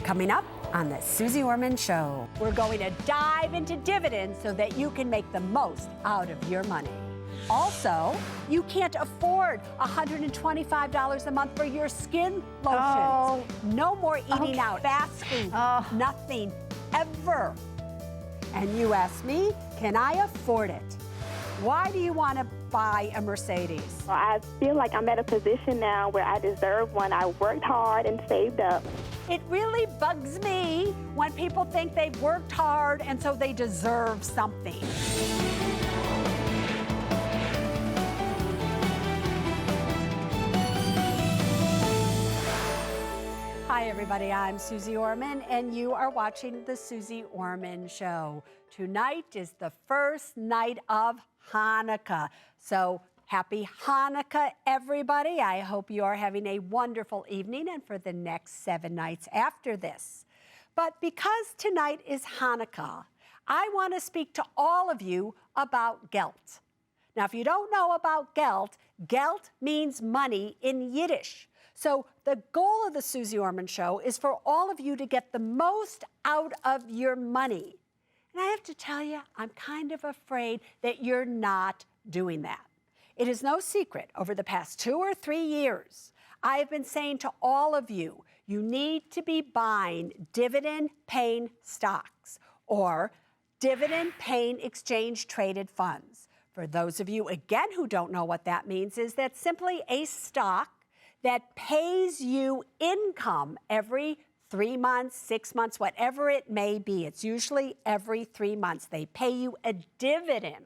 Coming up on the Suze Orman Show. We're going to dive into dividends so that you can make the most out of your money. Also, you can't afford $125 a month for your skin lotions. Oh. No more eating out, fast food, nothing, ever. And you ask me, can I afford it? Why do you want to buy a Mercedes? Well, I feel like I'm at a position now where I deserve one. I worked hard and saved up. It really bugs me when people think they've worked hard and so they deserve something. Hi everybody, I'm Suze Orman and you are watching the Suze Orman Show. Tonight is the first night of Hanukkah. So happy Hanukkah, everybody. I hope you are having a wonderful evening and for the next 7 nights after this. But because tonight is Hanukkah, I want to speak to all of you about Geld. Now, if you don't know about Geld, Geld means money in Yiddish. So the goal of the Suze Orman Show is for all of you to get the most out of your money. And I have to tell you, I'm kind of afraid that you're not doing that. It is no secret, over the past 2 or 3 years, I have been saying to all of you, you need to be buying dividend-paying stocks or dividend-paying exchange-traded funds. For those of you, again, who don't know what that means, is that simply a stock that pays you income every 3 months, 6 months, whatever it may be. It's usually every 3 months. They pay you a dividend.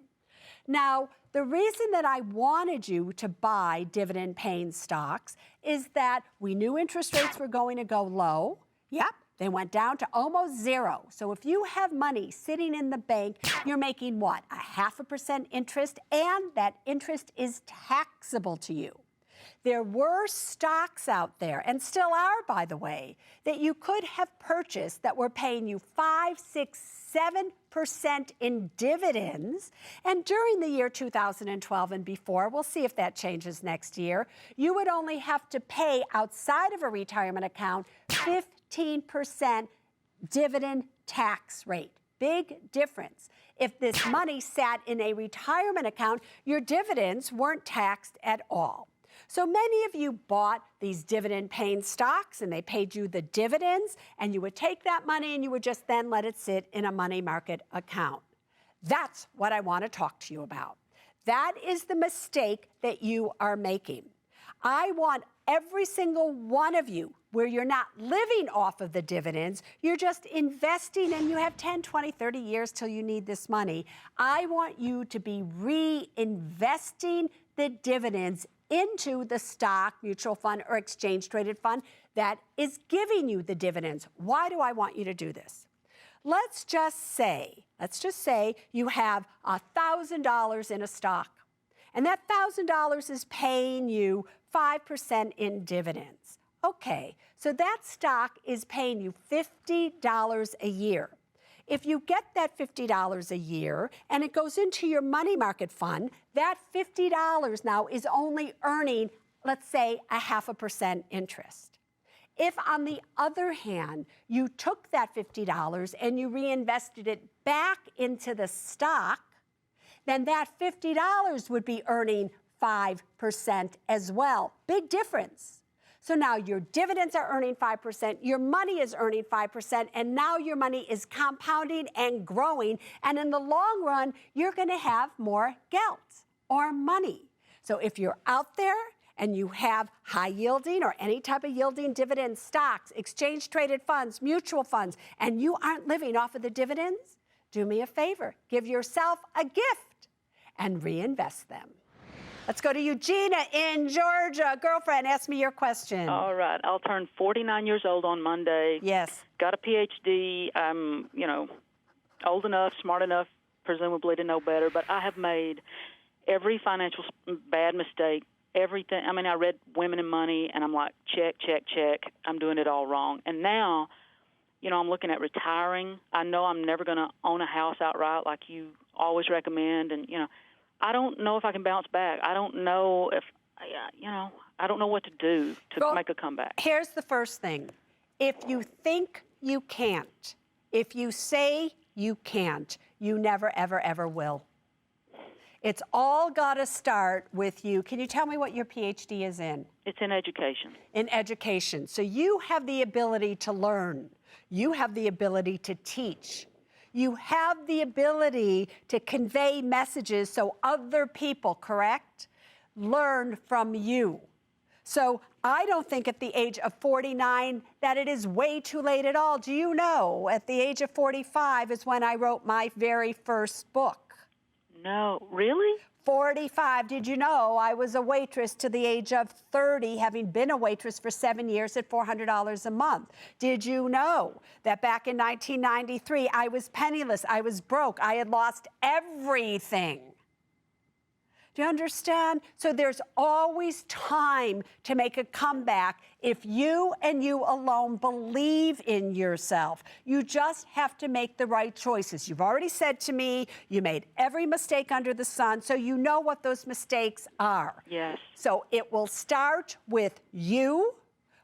Now, the reason that I wanted you to buy dividend-paying stocks is that we knew interest rates were going to go low. Yep, they went down to almost zero. So if you have money sitting in the bank, you're making what? 0.5% interest, and that interest is taxable to you. There were stocks out there, and still are, by the way, that you could have purchased that were paying you 5, 6, 7% in dividends. And during the year 2012 and before, we'll see if that changes next year, you would only have to pay outside of a retirement account 15% dividend tax rate. Big difference. If this money sat in a retirement account, your dividends weren't taxed at all. So many of you bought these dividend-paying stocks and they paid you the dividends, and you would take that money and you would just then let it sit in a money market account. That's what I want to talk to you about. That is the mistake that you are making. I want every single one of you, where you're not living off of the dividends, you're just investing and you have 10, 20, 30 years till you need this money. I want you to be reinvesting the dividends into the stock, mutual fund, or exchange-traded fund that is giving you the dividends. Why do I want you to do this? Let's just say you have $1,000 in a stock, and that $1,000 is paying you 5% in dividends. Okay, so that stock is paying you $50 a year. If you get that $50 a year and it goes into your money market fund, that $50 now is only earning, let's say, 0.5% interest. If, on the other hand, you took that $50 and you reinvested it back into the stock, then that $50 would be earning 5% as well. Big difference. So now your dividends are earning 5%, your money is earning 5%, and now your money is compounding and growing. And in the long run, you're going to have more Geld or money. So if you're out there and you have high yielding or any type of yielding dividend stocks, exchange traded funds, mutual funds, and you aren't living off of the dividends, do me a favor, give yourself a gift and reinvest them. Let's go to Eugenia in Georgia. Girlfriend, ask me your question. All right. I'll turn 49 years old on Monday. Yes. Got a PhD. I'm, old enough, smart enough, presumably to know better, but I have made every financial bad mistake, everything. I mean, I read Women and Money, and I'm like, check, check, check. I'm doing it all wrong. And now, I'm looking at retiring. I know I'm never going to own a house outright like you always recommend, and, I don't know if I can bounce back. I don't know if, I don't know what to do to make a comeback. Here's the first thing. If you think you can't, if you say you can't, you never, ever, ever will. It's all got to start with you. Can you tell me what your PhD is in? It's in education. In education. So you have the ability to learn. You have the ability to teach. You have the ability to convey messages so other people, correct, learn from you. So I don't think at the age of 49 that it is way too late at all. Do you know at the age of 45 is when I wrote my very first book? No, really? 45. Did you know I was a waitress to the age of 30, having been a waitress for 7 years at $400 a month? Did you know that back in 1993, I was penniless, I was broke, I had lost everything? Do you understand? So there's always time to make a comeback if you and you alone believe in yourself. You just have to make the right choices. You've already said to me, you made every mistake under the sun, so you know what those mistakes are. Yes. So it will start with you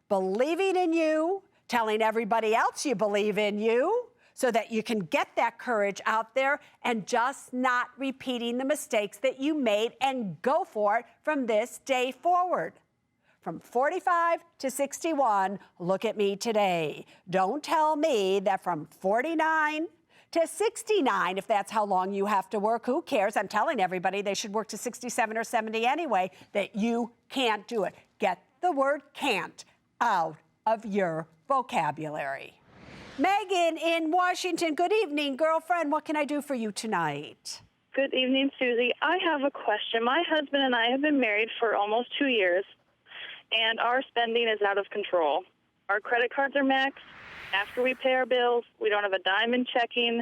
believing in you, telling everybody else you believe in you, so that you can get that courage out there and just not repeating the mistakes that you made and go for it from this day forward. From 45 to 61, look at me today. Don't tell me that from 49 to 69, if that's how long you have to work, who cares? I'm telling everybody they should work to 67 or 70 anyway, that you can't do it. Get the word can't out of your vocabulary. Megan in Washington, good evening, girlfriend. What can I do for you tonight? Good evening, Susie. I have a question. My husband and I have been married for almost 2 years, and our spending is out of control. Our credit cards are maxed. After we pay our bills, we don't have a dime in checking.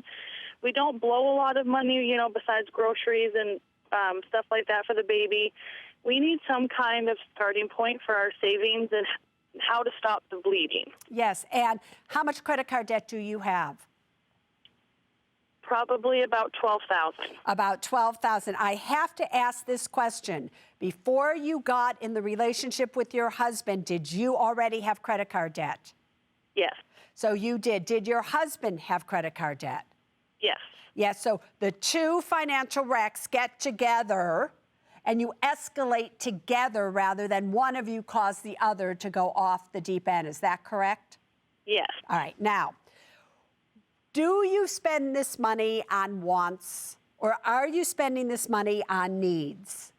We don't blow a lot of money, besides groceries and stuff like that for the baby. We need some kind of starting point for our savings and how to stop the bleeding. Yes, and how much credit card debt do you have? Probably about $12,000. About $12,000. I have to ask this question. Before you got in the relationship with your husband, did you already have credit card debt? Yes. So you did. Did your husband have credit card debt? Yes. Yes, so the two financial wrecks get together and you escalate together rather than one of you cause the other to go off the deep end. Is that correct? Yes. All right. Now, do you spend this money on wants or are you spending this money on needs?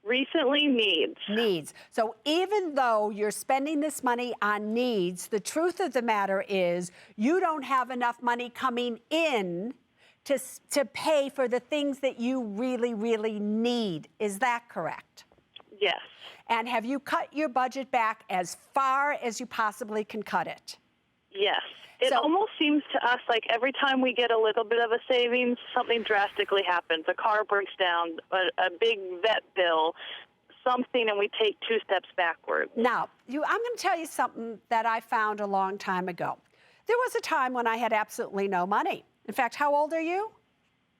Recently, needs. Needs. So even though you're spending this money on needs, the truth of the matter is you don't have enough money coming in to pay for the things that you really, really need. Is that correct? Yes. And have you cut your budget back as far as you possibly can cut it? Yes. It almost seems to us like every time we get a little bit of a savings, something drastically happens. A car breaks down, a big vet bill, something, and we take 2 steps backward. Now, I'm going to tell you something that I found a long time ago. There was a time when I had absolutely no money. In fact, how old are you?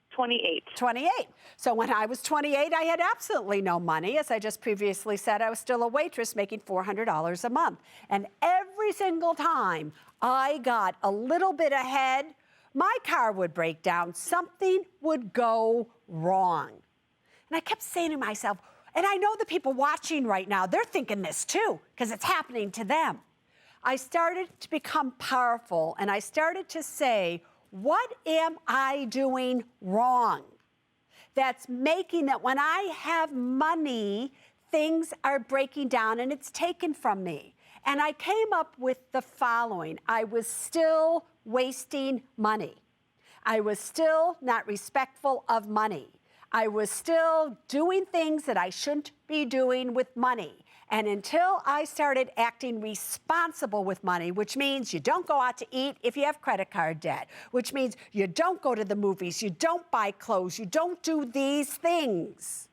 28. 28. So when I was 28, I had absolutely no money. As I just previously said, I was still a waitress making $400 a month. And every single time I got a little bit ahead, my car would break down. Something would go wrong. And I kept saying to myself, and I know the people watching right now, they're thinking this too, because it's happening to them. I started to become powerful, and I started to say, what am I doing wrong? That's making that when I have money, things are breaking down and it's taken from me. And I came up with the following. I was still wasting money. I was still not respectful of money. I was still doing things that I shouldn't be doing with money. And until I started acting responsible with money, which means you don't go out to eat if you have credit card debt, which means you don't go to the movies, you don't buy clothes, you don't do these things.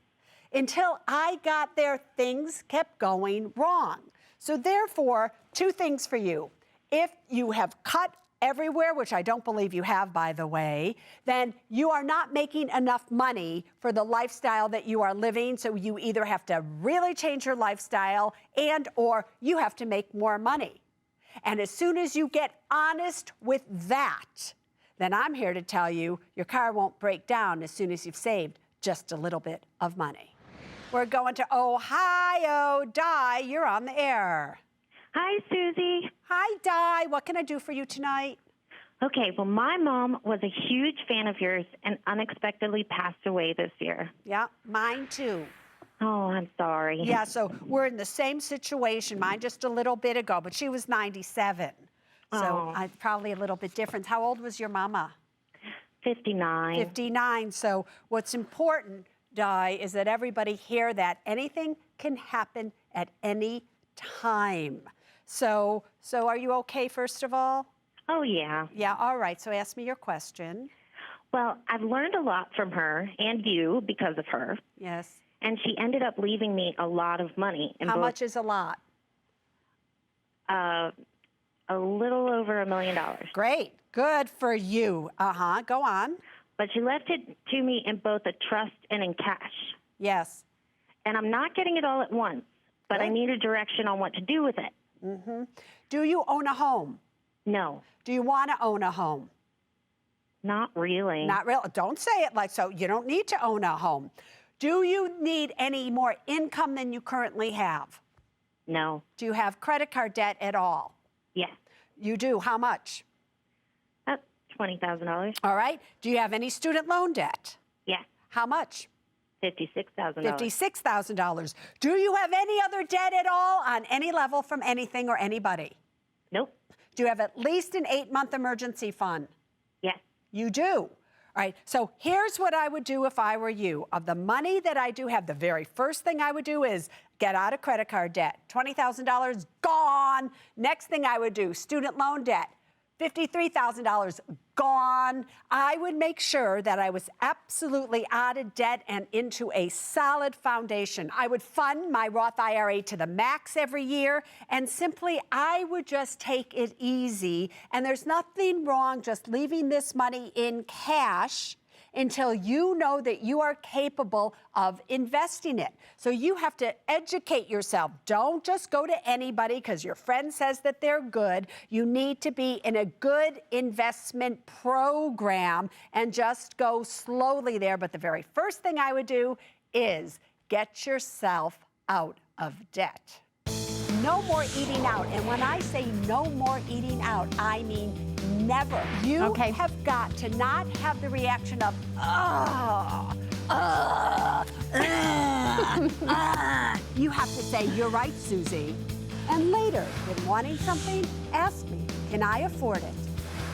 Until I got there, things kept going wrong. So therefore, 2 things for you. If you have cut everywhere, which I don't believe you have, by the way, then you are not making enough money for the lifestyle that you are living. So you either have to really change your lifestyle and or you have to make more money. And as soon as you get honest with that, then I'm here to tell you your car won't break down as soon as you've saved just a little bit of money. We're going to Ohio. Di, you're on the air. Hi, Susie. Hi, Di. What can I do for you tonight? Okay, well, my mom was a huge fan of yours and unexpectedly passed away this year. Yeah, mine too. Oh, I'm sorry. Yeah, so we're in the same situation. Mine just a little bit ago, but she was 97. So Oh. probably a little bit different. How old was your mama? 59. 59. So what's important, Di, is that everybody hear that anything can happen at any time. So are you okay, first of all? Oh, yeah. Yeah, all right. So ask me your question. Well, I've learned a lot from her and you because of her. Yes. And she ended up leaving me a lot of money. How much is a lot? A little over $1 million. Great. Good for you. Uh-huh. Go on. But she left it to me in both a trust and in cash. Yes. And I'm not getting it all at once, but I Good. need a direction on what to do with it. Mm-hmm. Do you own a home? No, Do you want to own a home? not really. Not really. Don't say it like so. You don't need to own a home. Do you need any more income than you currently have? No. Do you have credit card debt at all? Yes. You do. How much? That's $20,000. All right. Do you have any student loan debt? Yes. How much? $56,000. $56,000. Do you have any other debt at all on any level from anything or anybody? Nope. Do you have at least an 8-month emergency fund? Yes. You do. All right, so here's what I would do if I were you. Of the money that I do have, the very first thing I would do is get out of credit card debt. $20,000 gone. Next thing I would do, student loan debt. $53,000 gone. I would make sure that I was absolutely out of debt and into a solid foundation. I would fund my Roth IRA to the max every year, and simply I would just take it easy. And there's nothing wrong just leaving this money in cash until you know that you are capable of investing it. So you have to educate yourself. Don't just go to anybody because your friend says that they're good. You need to be in a good investment program and just go slowly there. But the very first thing I would do is get yourself out of debt. No more eating out. And when I say no more eating out, I mean never. You have got to not have the reaction of, You have to say, you're right, Susie. And later, when wanting something, ask me, can I afford it?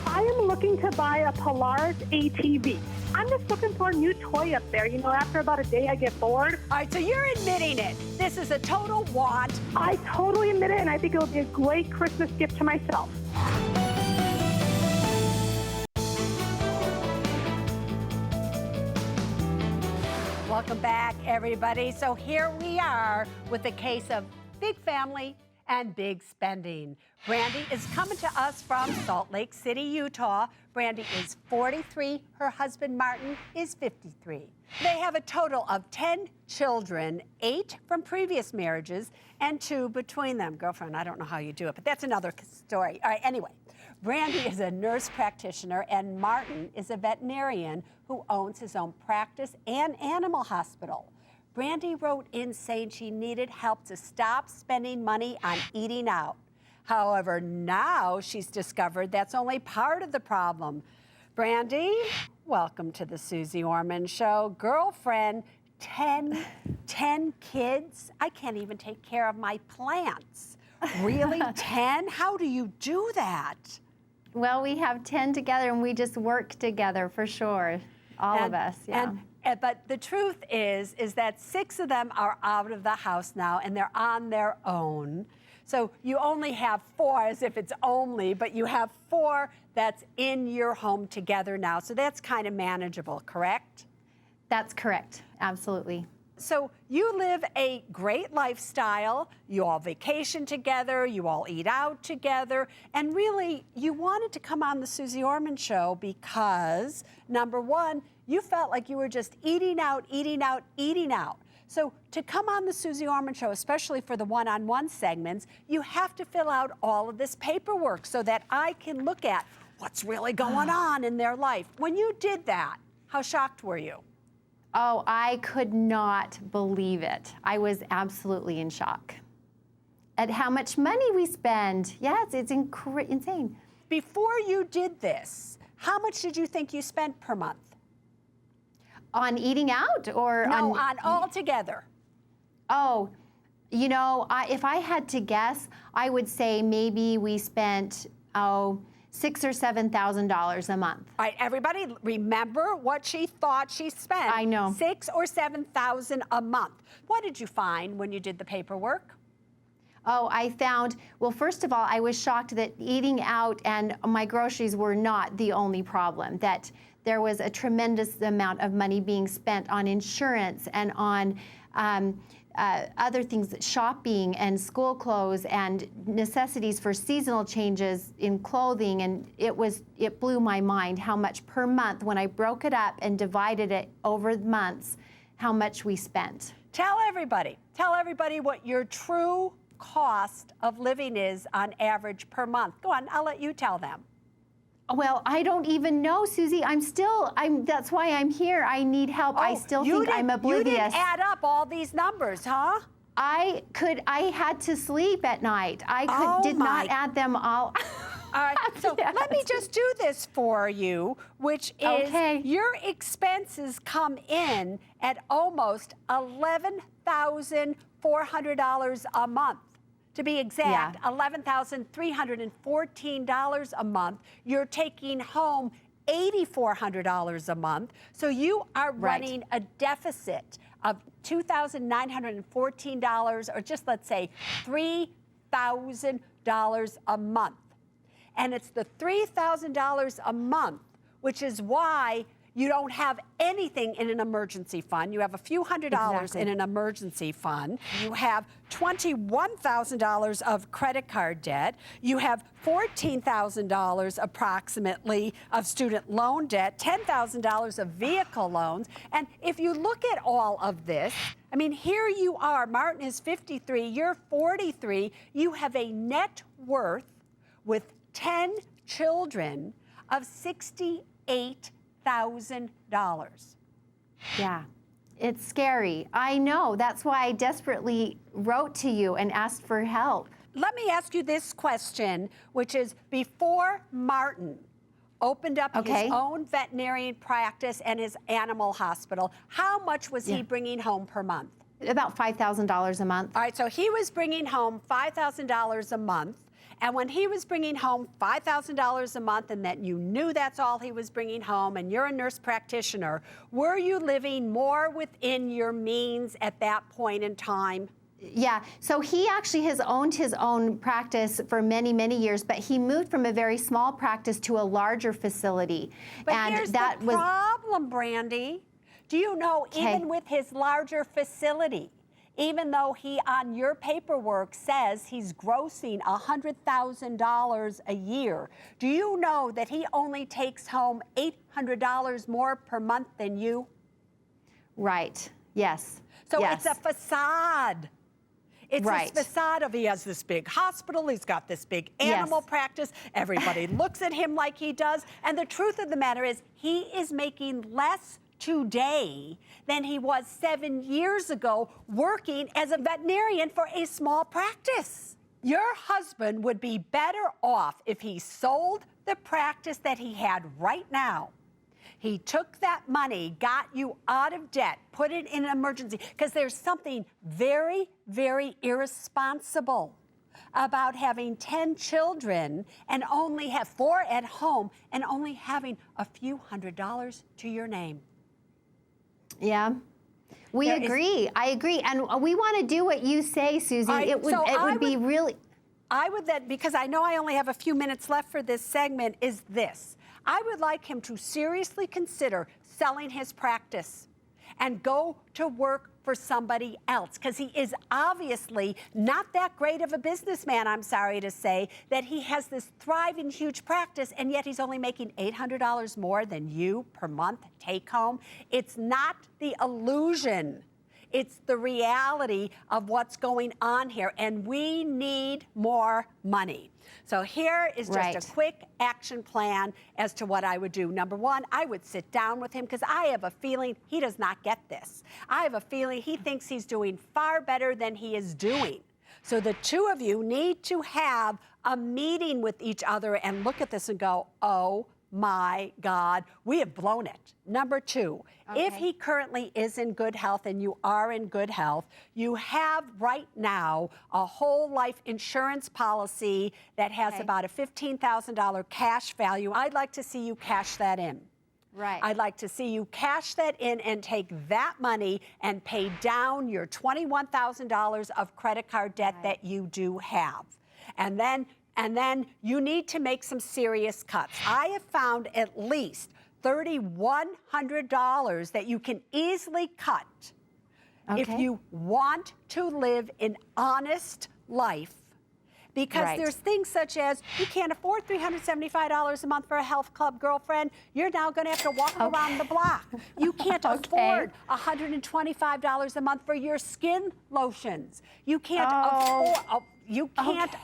I am looking to buy a Polaris ATV. I'm just looking for a new toy up there. You know, after about a day, I get bored. All right, so you're admitting it. This is a total want. I totally admit it, and I think it would be a great Christmas gift to myself. Welcome back, everybody. So here we are with a case of big family and big spending. Brandy is coming to us from Salt Lake City, Utah. Brandy is 43. Her husband, Martin, is 53. They have a total of 10 children, 8 from previous marriages and 2 between them. Girlfriend, I don't know how you do it, but that's another story. All right, anyway. Brandy is a nurse practitioner, and Martin is a veterinarian who owns his own practice and animal hospital. Brandy wrote in saying she needed help to stop spending money on eating out. However, now she's discovered that's only part of the problem. Brandy, welcome to the Suze Orman Show. Girlfriend, 10 kids? I can't even take care of my plants. Really, 10? How do you do that? Well, we have 10 together, and we just work together for sure. All of us, yeah. But the truth is that 6 of them are out of the house now, and they're on their own. So you only have 4, as if it's only, but you have 4 that's in your home together now. So that's kind of manageable, correct? That's correct, absolutely. So you live a great lifestyle, you all vacation together, you all eat out together, and really you wanted to come on the Suze Orman Show because, number one, you felt like you were just eating out, eating out, eating out. So to come on the Suze Orman Show, especially for the one-on-one segments, you have to fill out all of this paperwork so that I can look at what's really going on in their life. When you did that, how shocked were you? Oh, I could not believe it. I was absolutely in shock at how much money we spend. Yes, it's insane. Before you did this, how much did you think you spent per month? On eating out or No, on all together. Oh, you know, if I had to guess, I would say maybe we spent $6,000 or $7,000 a month. All right, everybody, remember what she thought she spent. I know. $6,000 or $7,000 a month. What did you find when you did the paperwork? Oh, I found, well, first of all, I was shocked that eating out and my groceries were not the only problem, that there was a tremendous amount of money being spent on insurance and on other things, shopping and school clothes and necessities for seasonal changes in clothing. And it blew my mind how much per month, when I broke it up and divided it over months, how much we spent. Tell everybody what your true cost of living is on average per month. Go on, I'll let you tell them. Well, I don't even know, Susie. That's why I'm here. I need help. I still think I'm oblivious. You didn't add up all these numbers, huh? I had to sleep at night. Did not add them all. All right, so let me just do this for you, which is your expenses come in at almost $11,400 a month. To be exact, $11,314 a month. You're taking home $8,400 a month. So you are running a deficit of $2,914, or just let's say $3,000 a month. And it's the $3,000 a month, which is why you don't have anything in an emergency fund. You have a few $100s in an emergency fund. You have $21,000 of credit card debt. You have $14,000 approximately of student loan debt, $10,000 of vehicle loans. And if you look at all of this, I mean, here you are. Martin is 53, you're 43. You have a net worth with 10 children of $68,000. Yeah, it's scary. I know. That's why I desperately wrote to you and asked for help. Let me ask you this question, which is, before Martin opened up his own veterinarian practice and his animal hospital, how much was he bringing home per month? About $5,000 a month. All right, so he was bringing home $5,000 a month. And when he was bringing home $5,000 a month, and that you knew that's all he was bringing home, and you're a nurse practitioner, were you living more within your means at that point in time? Yeah, so he actually has owned his own practice for many, many years, but he moved from a very small practice to a larger facility. But here's the problem, Brandy. Do you know, even with his larger facility, even though he, on your paperwork, says he's grossing $100,000 a year, do you know that he only takes home $800 more per month than you? Right, yes. So it's a facade. It's a facade of he has this big hospital, he's got this big animal practice, everybody looks at him like he does, and the truth of the matter is he is making less today than he was 7 years ago working as a veterinarian for a small practice. Your husband would be better off if he sold the practice that he had right now. He took that money, got you out of debt, put it in an emergency, because there's something very, very irresponsible about having 10 children and only have 4 at home and only having a few $100s to your name. Yeah, we agree. I agree, and we want to do what you say, Susie. It would be really. I would then, because I know I only have a few minutes left for this segment, is this. I would like him to seriously consider selling his practice and go to work for somebody else, because he is obviously not that great of a businessman, I'm sorry to say, that he has this thriving, huge practice, and yet he's only making $800 more than you per month take home. It's not the illusion. It's the reality of what's going on here, and we need more money. So here is just a quick action plan as to what I would do. Number one, I would sit down with him because I have a feeling he does not get this. I have a feeling he thinks he's doing far better than he is doing. So the two of you need to have a meeting with each other and look at this and go, oh my God, we have blown it. Number two, if he currently is in good health and you are in good health, you have right now a whole life insurance policy that has about a $15,000 cash value. I'd like to see you cash that in. Right. I'd like to see you cash that in and take that money and pay down your $21,000 of credit card debt that you do have. And then you need to make some serious cuts. I have found at least $3,100 that you can easily cut if you want to live an honest life. Because there's things such as you can't afford $375 a month for a health club girlfriend. You're now going to have to walk around the block. You can't afford $125 a month for your skin lotions. You can't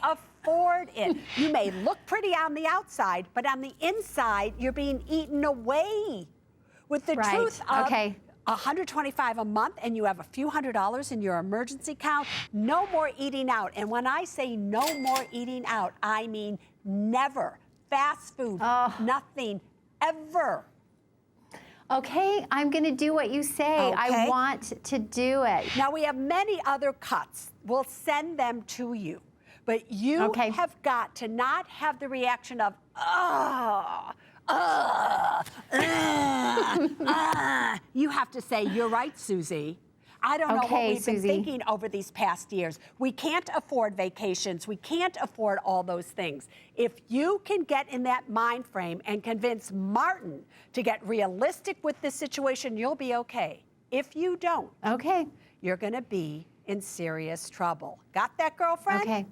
afford it. You may look pretty on the outside, but on the inside, you're being eaten away with the truth of $125 a month and you have a few $100s in your emergency account. No more eating out. And when I say no more eating out, I mean never. Fast food, nothing, ever. Okay, I'm going to do what you say. I want to do it. Now, we have many other cuts. We'll send them to you. But you have got to not have the reaction of, you have to say, you're right, Susie. I don't know what we've been thinking over these past years. We can't afford vacations. We can't afford all those things. If you can get in that mind frame and convince Martin to get realistic with this situation, you'll be okay. If you don't, you're going to be in serious trouble. Got that, girlfriend? Okay.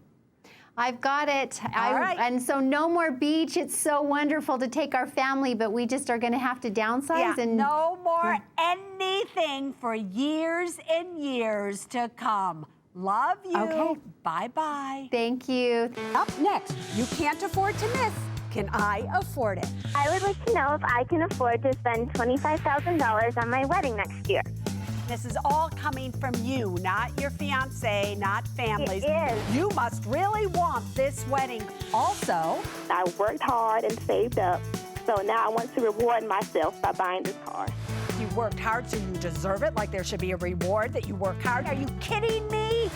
I've got it. And so no more beach. It's so wonderful to take our family, but we just are going to have to downsize. And no more anything for years and years to come. Love you. Okay. Bye-bye. Thank you. Up next, you can't afford to miss. Can I afford it? I would like to know if I can afford to spend $25,000 on my wedding next year. This is all coming from you, not your fiancé, not families. It is. You must really want this wedding. Also, I worked hard and saved up, so now I want to reward myself by buying this car. You worked hard, so you deserve it, like there should be a reward that you work hard. Are you kidding me?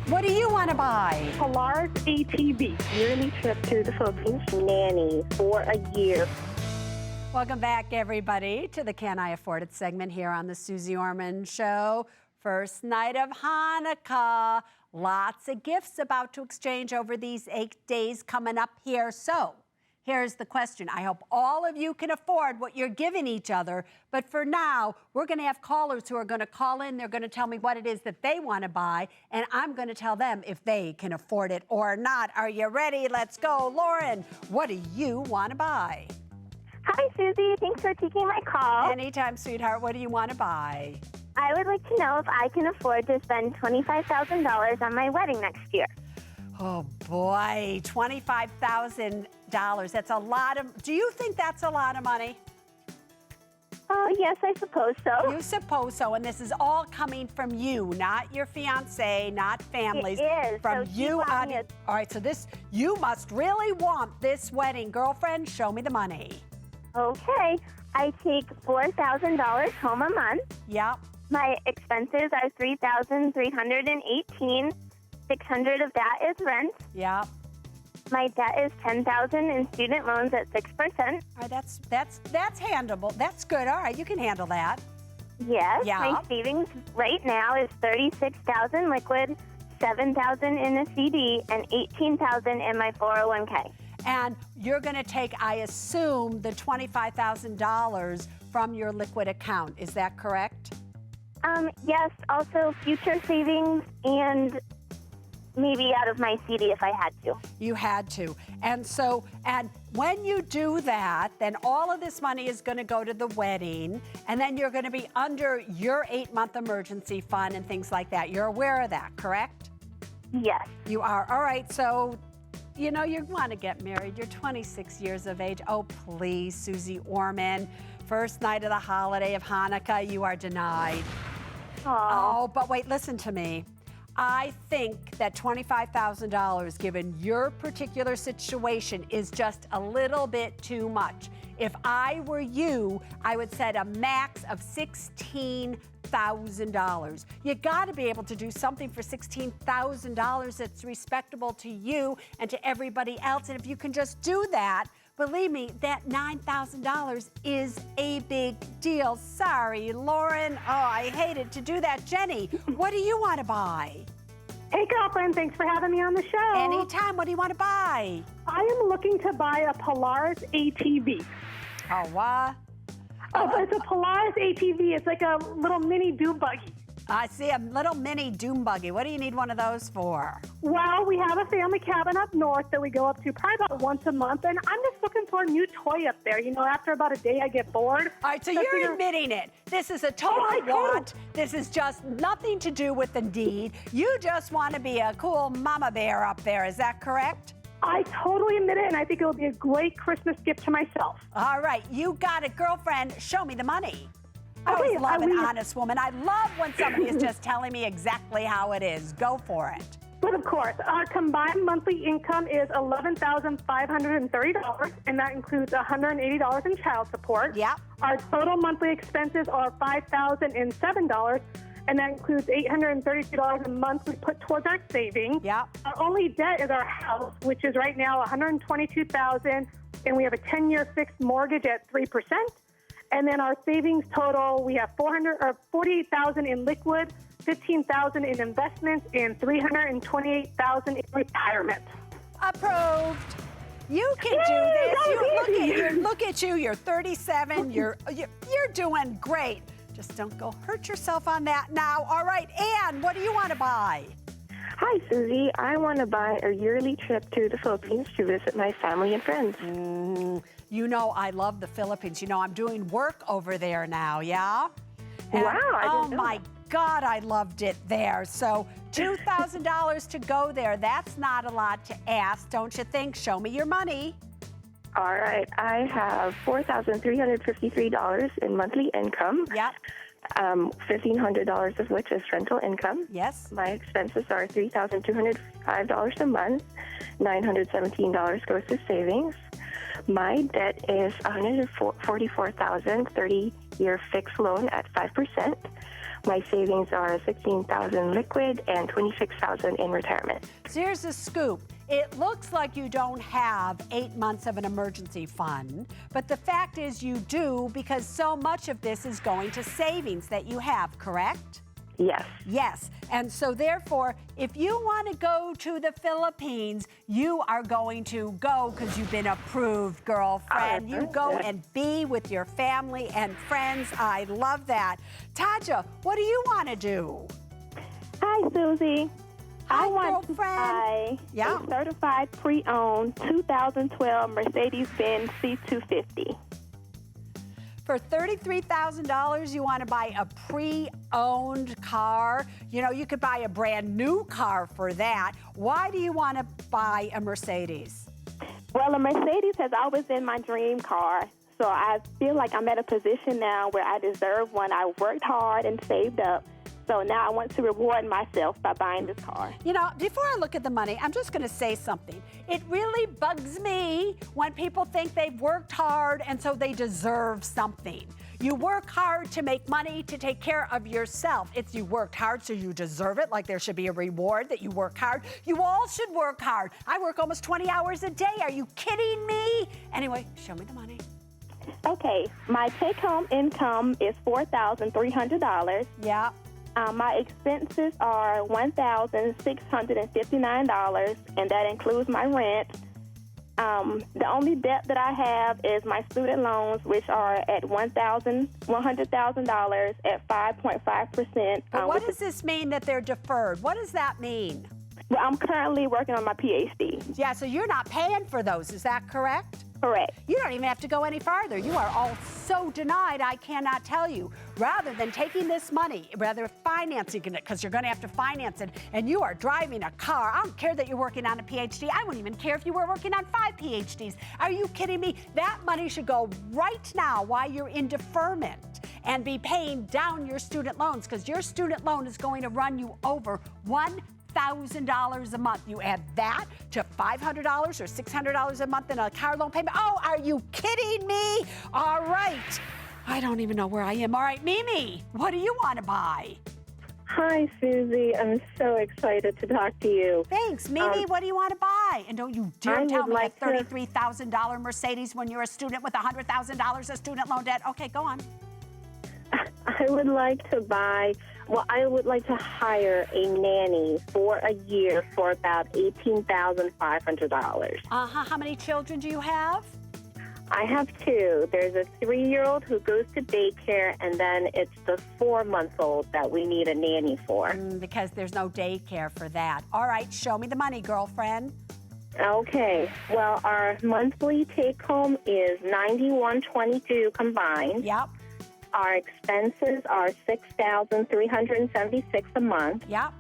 What do you want to buy? Polaris ATV. Yearly trip to the Philippines, nanny for a year. Welcome back, everybody, to the Can I Afford It segment here on the Suze Orman Show. First night of Hanukkah. Lots of gifts about to exchange over these 8 days coming up here. So here's the question. I hope all of you can afford what you're giving each other. But for now, we're going to have callers who are going to call in. They're going to tell me what it is that they want to buy. And I'm going to tell them if they can afford it or not. Are you ready? Let's go. Lauren, what do you want to buy? Hi, Susie. Thanks for taking my call. Anytime, sweetheart. What do you want to buy? I would like to know if I can afford to spend $25,000 on my wedding next year. Oh, boy. $25,000. That's a lot of... Do you think that's a lot of money? Oh, yes, I suppose so. You suppose so. And this is all coming from you, not your fiancé, not families. It is. From so you on it. All right, so this... You must really want this wedding. Girlfriend, show me the money. Okay. I take $4,000 home a month. Yep. My expenses are $3,318. $600 of that is rent. Yep. My debt is $10,000 in student loans at 6%. All right, that's handleable. That's good. All right, you can handle that. Yes. Yeah. My savings right now is $36,000 liquid, $7,000 in a CD, and $18,000 in my 401k. And you're going to take, I assume, the $25,000 from your liquid account. Is that correct? Yes. Also, future savings and maybe out of my CD if I had to. You had to. And so, and when you do that, then all of this money is going to go to the wedding, and then you're going to be under your 8-month emergency fund and things like that. You're aware of that, correct? Yes. You are. All right. So, you know, you want to get married. You're 26 years of age. Oh, please, Suze Orman. First night of the holiday of Hanukkah, you are denied. Oh, but wait, listen to me. I think that $25,000, given your particular situation, is just a little bit too much. If I were you, I would set a max of $16,000. You got to be able to do something for $16,000 that's respectable to you and to everybody else. And if you can just do that, believe me, that $9,000 is a big deal. Sorry, Lauren. Oh, I hated to do that. Jenny, what do you want to buy? Hey, girlfriend, thanks for having me on the show. Anytime. What do you want to buy? I am looking to buy a Polaris ATV. Oh, what? It's a Polaris ATV. It's like a little mini dune buggy. I see a little mini doom buggy. What do you need one of those for? Well, we have a family cabin up north that we go up to probably about once a month, and I'm just looking for a new toy up there. You know, after about a day, I get bored. All right, so you're admitting it. This is a total want. This is just nothing to do with the need. You just want to be a cool mama bear up there. Is that correct? I totally admit it, and I think it will be a great Christmas gift to myself. All right, you got it, girlfriend. Show me the money. I always love an honest woman. I love when somebody is just telling me exactly how it is. Go for it. But of course, our combined monthly income is $11,530, and that includes $180 in child support. Yep. Our total monthly expenses are $5,007, and that includes $832 a month we put towards our savings. Yep. Our only debt is our house, which is right now $122,000, and we have a 10-year fixed mortgage at 3%. And then our savings total, we have $48,000 in liquid, $15,000 in investments, and $328,000 in retirement. Approved. You can do this. Look at you. You're 37. You're doing great. Just don't go hurt yourself on that now. All right, Ann, what do you want to buy? Hi, Susie. I want to buy a yearly trip to the Philippines to visit my family and friends. You know, I love the Philippines. You know, I'm doing work over there now, yeah? And, wow, I didn't know my God, I loved it there. So $2,000 to go there. That's not a lot to ask, don't you think? Show me your money. All right. I have $4,353 in monthly income. Yep. $1,500 of which is rental income. Yes. My expenses are $3,205 a month. $917 goes to savings. My debt is $144,000, 30-year fixed loan at 5%. My savings are $16,000 liquid and $26,000 in retirement. So here's the scoop. It looks like you don't have 8 months of an emergency fund, but the fact is you do, because so much of this is going to savings that you have, correct? Yes. Yes. And so therefore, if you want to go to the Philippines, you are going to go because you've been approved, girlfriend. You go and be with your family and friends. I love that. Taja, what do you want to do? Hi, Susie. Hi, I want girlfriend. to buy a certified pre-owned 2012 Mercedes-Benz C250. For $33,000, you want to buy a pre-owned car. You know, you could buy a brand new car for that. Why do you want to buy a Mercedes? Well, a Mercedes has always been my dream car. So I feel like I'm at a position now where I deserve one. I worked hard and saved up. So now I want to reward myself by buying this car. You know, before I look at the money, I'm just going to say something. It really bugs me when people think they've worked hard and so they deserve something. You work hard to make money to take care of yourself. It's you worked hard, so you deserve it, like there should be a reward that you work hard. You all should work hard. I work almost 20 hours a day. Are you kidding me? Anyway, show me the money. Okay, my take-home income is $4,300. Yeah. My expenses are $1,659, and that includes my rent. The only debt that I have is my student loans, which are at $100,000 at 5.5%. But what does this mean that they're deferred? What does that mean? Well, I'm currently working on my PhD. Yeah, so you're not paying for those, is that correct? Correct. You don't even have to go any farther. You are all so denied, I cannot tell you. Rather than taking this money, rather financing it, because you're going to have to finance it, and you are driving a car. I don't care that you're working on a PhD. I wouldn't even care if you were working on 5 PhDs. Are you kidding me? That money should go right now while you're in deferment and be paying down your student loans, because your student loan is going to run you over $1,000 a month. You add that to $500 or $600 a month in a car loan payment. Oh, are you kidding me? All right. I don't even know where I am. All right, Mimi, what do you want to buy? Hi, Susie. I'm so excited to talk to you. Thanks. Mimi, what do you want to buy? And don't you dare tell me like a $33,000 Mercedes when you're a student with $100,000 of student loan debt. Okay, go on. I would like to I would like to hire a nanny for a year for about $18,500. How many children do you have? I have 2. There's a 3-year-old who goes to daycare, and then it's the 4-month-old that we need a nanny for. Because there's no daycare for that. All right, show me the money, girlfriend. Okay. Well, our monthly take-home is $91.22 combined. Yep. Our expenses are $6,376 a month. Yep.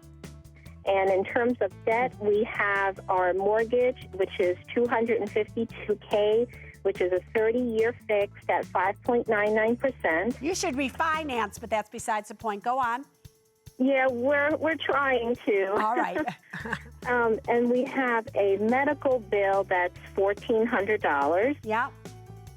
And in terms of debt, we have our mortgage, which is $252K, which is a 30-year fixed at 5.99%. You should refinance, but that's besides the point. Go on. Yeah, we're trying to. All right. And we have a medical bill that's $1,400. Yep.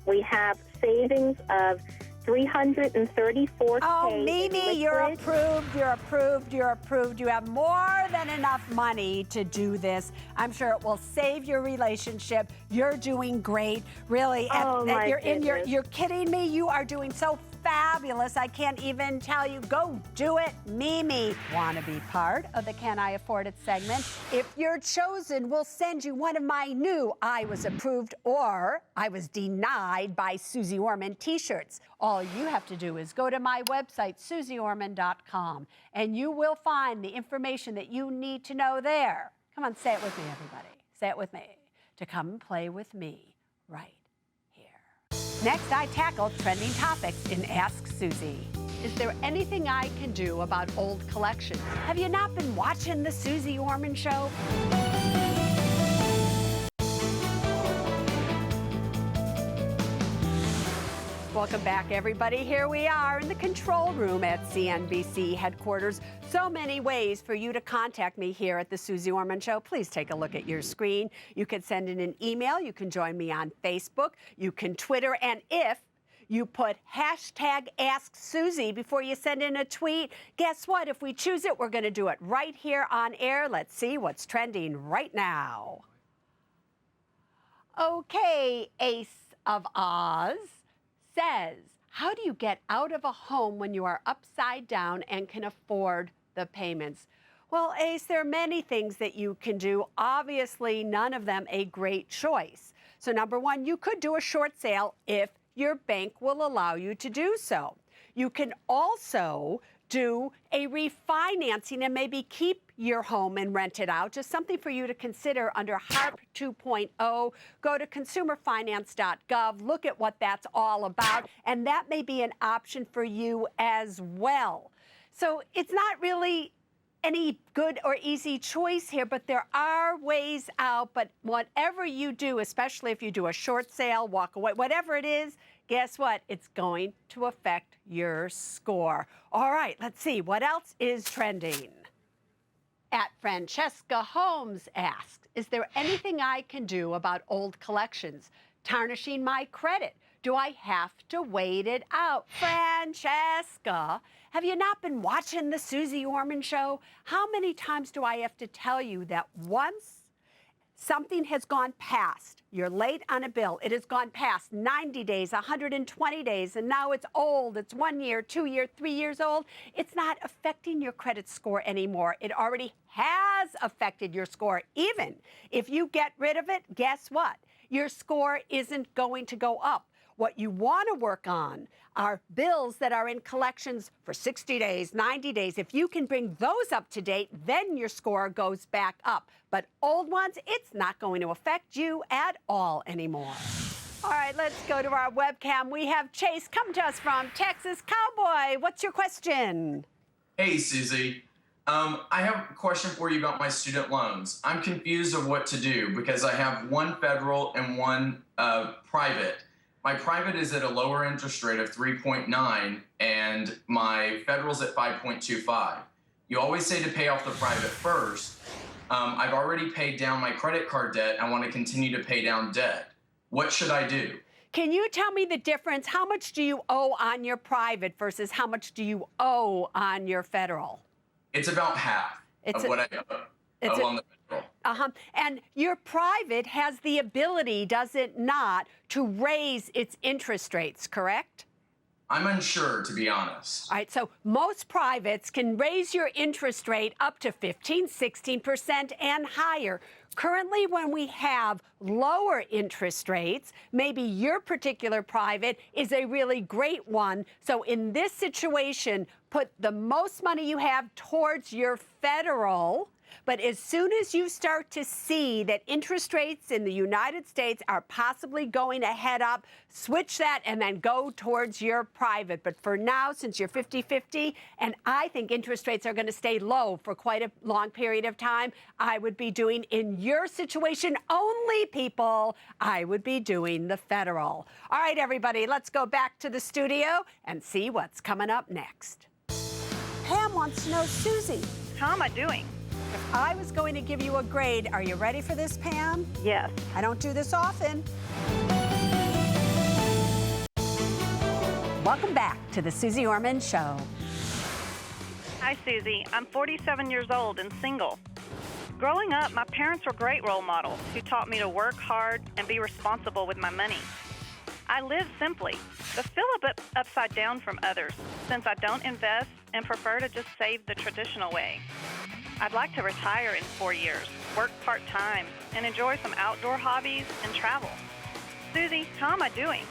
We have savings of $334K. Oh, Mimi, you're approved, you're approved, you're approved. You have more than enough money to do this. I'm sure it will save your relationship. You're doing great, really. You're kidding me. You are doing so fabulous. I can't even tell you. Go do it, Mimi. Want to be part of the Can I Afford It segment? If you're chosen, we'll send you one of my new I Was Approved or I Was Denied by Suze Orman t-shirts. All you have to do is go to my website, SuzeOrman.com, and you will find the information that you need to know there. Come on, say it with me, everybody. Say it with me. To come and play with me right here. Next, I tackle trending topics in Ask Susie. Is there anything I can do about old collections? Have you not been watching the Suze Orman Show? Welcome back, everybody. Here we are in the control room at CNBC headquarters. So many ways for you to contact me here at the Suze Orman Show. Please take a look at your screen. You can send in an email. You can join me on Facebook. You can Twitter. And if you put hashtag Ask Susie before you send in a tweet, guess what? If we choose it, we're going to do it right here on air. Let's see what's trending right now. Okay, Ace of Oz says, how do you get out of a home when you are upside down and can afford the payments? Well, Ace, there are many things that you can do. Obviously, none of them a great choice. So number one, you could do a short sale if your bank will allow you to do so. You can also do a refinancing and maybe keep your home and rent it out. Just something for you to consider under HARP 2.0. Go to consumerfinance.gov, look at what that's all about, and that may be an option for you as well. So it's not really any good or easy choice here, but there are ways out. But whatever you do, especially if you do a short sale, walk away, whatever it is, guess what? It's going to affect your score. All right, let's see. What else is trending? At Francesca Holmes asked, is there anything I can do about old collections? Tarnishing my credit. Do I have to wait it out? Francesca, have you not been watching the Suze Orman Show? How many times do I have to tell you that once something has gone past, you're late on a bill, it has gone past 90 days, 120 days, and now it's old, it's 1 year, 2 year, 3 years old, it's not affecting your credit score anymore. It already has affected your score. Even if you get rid of it, guess what? Your score isn't going to go up. What you want to work on are bills that are in collections for 60 days, 90 days. If you can bring those up to date, then your score goes back up. But old ones, it's not going to affect you at all anymore. All right, let's go to our webcam. We have Chase come to us from Texas. Cowboy, what's your question? Hey, Susie. I have a question for you about my student loans. I'm confused of what to do because I have one federal and one private. My private is at a lower interest rate of 3.9 and my federal's at 5.25. You always say to pay off the private first. I've already paid down my credit card debt. I want to continue to pay down debt. What should I do? Can you tell me the difference? How much do you owe on your private versus how much do you owe on your federal? It's about half of what I owe on the federal. And your private has the ability, does it not, to raise its interest rates, correct? I'm unsure, to be honest. All right, so most privates can raise your interest rate up to 15, 16% and higher. Currently, when we have lower interest rates, maybe your particular private is a really great one. So in this situation, put the most money you have towards your federal. But as soon as you start to see that interest rates in the United States are possibly going to head up, switch that and then go towards your private. But for now, since you're 50-50, and I think interest rates are going to stay low for quite a long period of time, I would be doing, in your situation only, people, I would be doing the federal. All right, everybody, let's go back to the studio and see what's coming up next. Pam wants to know, Susie, how am I doing? If I was going to give you a grade, are you ready for this, Pam? Yes. I don't do this often. Welcome back to the Suze Orman Show. Hi, Susie. I'm 47 years old and single. Growing up, my parents were great role models who taught me to work hard and be responsible with my money. I live simply, but feel a bit upside down from others since I don't invest and prefer to just save the traditional way. I'd like to retire in 4 years, work part-time, and enjoy some outdoor hobbies and travel. Susie, how am I doing?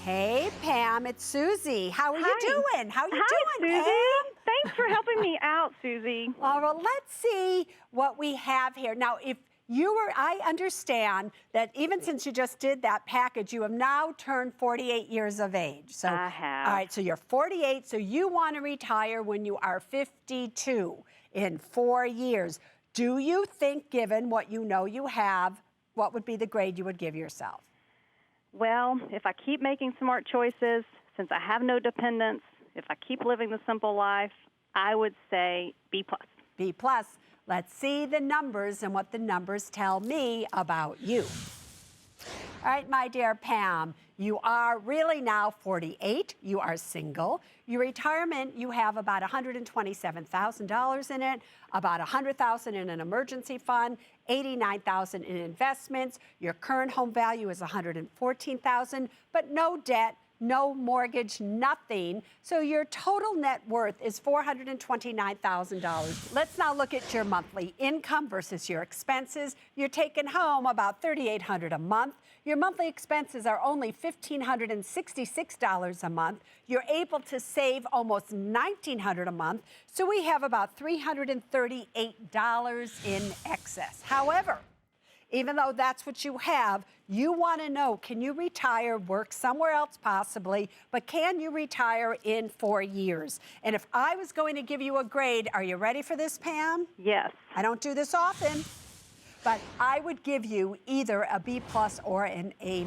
Hey, Pam, it's Susie. How are you doing? How are you doing, Susie. Pam? Thanks for helping me out, Susie. All right, let's see what we have here. Now, if you were, I understand that even since you just did that package, you have now turned 48 years of age. So, I have. All right, so you're 48, so you want to retire when you are 52 in 4 years. Do you think, given what you know you have, what would be the grade you would give yourself? Well, if I keep making smart choices, since I have no dependents, if I keep living the simple life, I would say B+. B+. Let's see the numbers and what the numbers tell me about you. All right, my dear Pam, you are really now 48. You are single. Your retirement, you have about $127,000 in it, about $100,000 in an emergency fund, $89,000 in investments. Your current home value is $114,000, but no debt, no mortgage, nothing. So your total net worth is $429,000. Let's now look at your monthly income versus your expenses. You're taking home about $3,800 a month. Your monthly expenses are only $1,566 a month. You're able to save almost $1,900 a month. So we have about $338 in excess. However, even though that's what you have, you want to know, can you retire, work somewhere else possibly, but can you retire in 4 years? And if I was going to give you a grade, are you ready for this, Pam? Yes. I don't do this often, but I would give you either a B+ or an A-.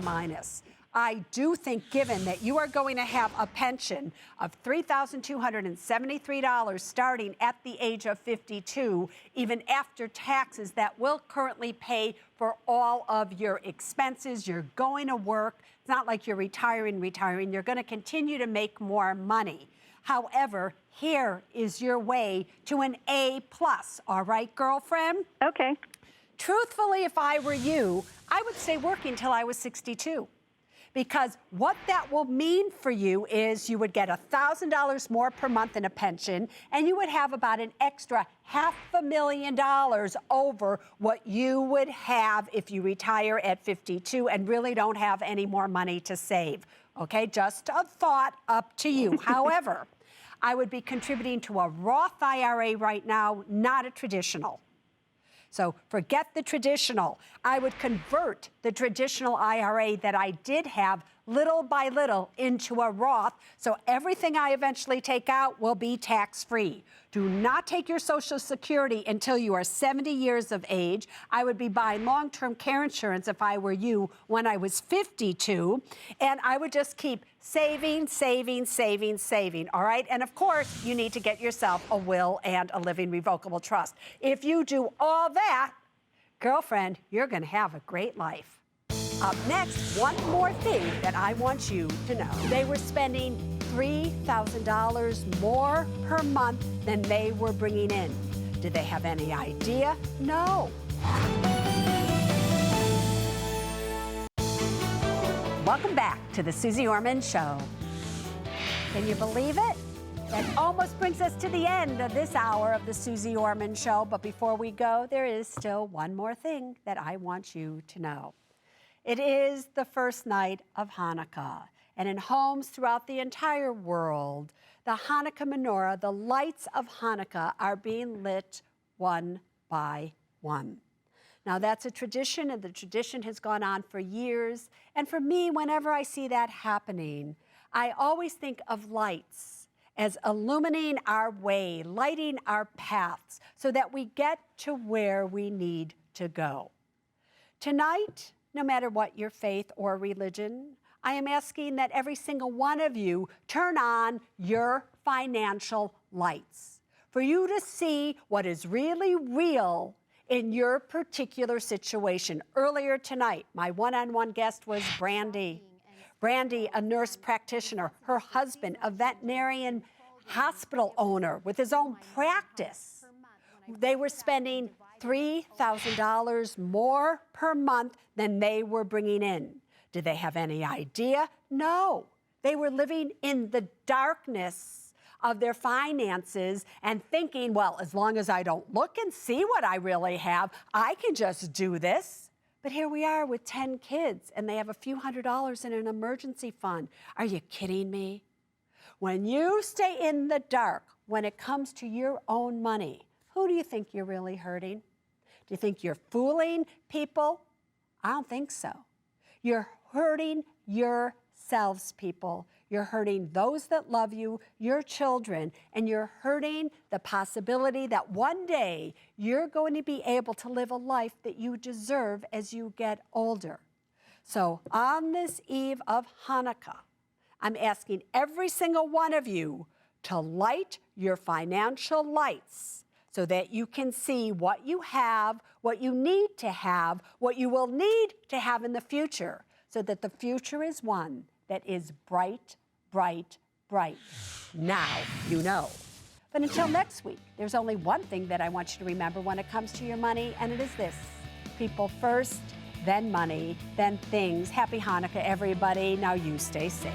I do think, given that you are going to have a pension of $3,273 starting at the age of 52, even after taxes, that will currently pay for all of your expenses. You're going to work. It's not like you're retiring. You're going to continue to make more money. However, here is your way to an A+. All right, girlfriend? Okay. Truthfully, if I were you, I would stay working till I was 62. Because what that will mean for you is you would get $1,000 more per month in a pension, and you would have about an extra $500,000 over what you would have if you retire at 52 and really don't have any more money to save. Okay, just a thought, up to you. However, I would be contributing to a Roth IRA right now, not a traditional. So forget the traditional. I would convert the traditional IRA that I did have little by little into a Roth, so everything I eventually take out will be tax-free. Do not take your Social Security until you are 70 years of age. I would be buying long-term care insurance if I were you when I was 52, and I would just keep saving, saving, saving, saving, all right? And of course, you need to get yourself a will and a living revocable trust. If you do all that, girlfriend, you're gonna have a great life. Up next, one more thing that I want you to know. They were spending $3,000 more per month than they were bringing in. Did they have any idea? No. Welcome back to the Suze Orman Show. Can you believe it? That almost brings us to the end of this hour of the Suze Orman Show. But before we go, there is still one more thing that I want you to know. It is the first night of Hanukkah, and in homes throughout the entire world, the Hanukkah menorah, the lights of Hanukkah, are being lit one by one. Now, that's a tradition, and the tradition has gone on for years. And for me, whenever I see that happening, I always think of lights as illuminating our way, lighting our paths, so that we get to where we need to go. Tonight, no matter what your faith or religion, I am asking that every single one of you turn on your financial lights for you to see what is really real in your particular situation. Earlier tonight, my one-on-one guest was Brandy. Brandy, a nurse practitioner, her husband, a veterinarian hospital owner with his own practice. They were spending $3,000 more per month than they were bringing in. Did they have any idea? No. They were living in the darkness of their finances and thinking, well, as long as I don't look and see what I really have, I can just do this. But here we are with 10 kids, and they have a few $100s in an emergency fund. Are you kidding me? When you stay in the dark when it comes to your own money, who do you think you're really hurting? Do you think you're fooling people? I don't think so. You're hurting yourselves, people. You're hurting those that love you, your children, and you're hurting the possibility that one day you're going to be able to live a life that you deserve as you get older. So on this eve of Hanukkah, I'm asking every single one of you to light your financial lights so that you can see what you have, what you need to have, what you will need to have in the future, so that the future is one that is bright, bright, bright. Now you know. But until next week, there's only one thing that I want you to remember when it comes to your money, and it is this: people first, then money, then things. Happy Hanukkah, everybody. Now you stay safe.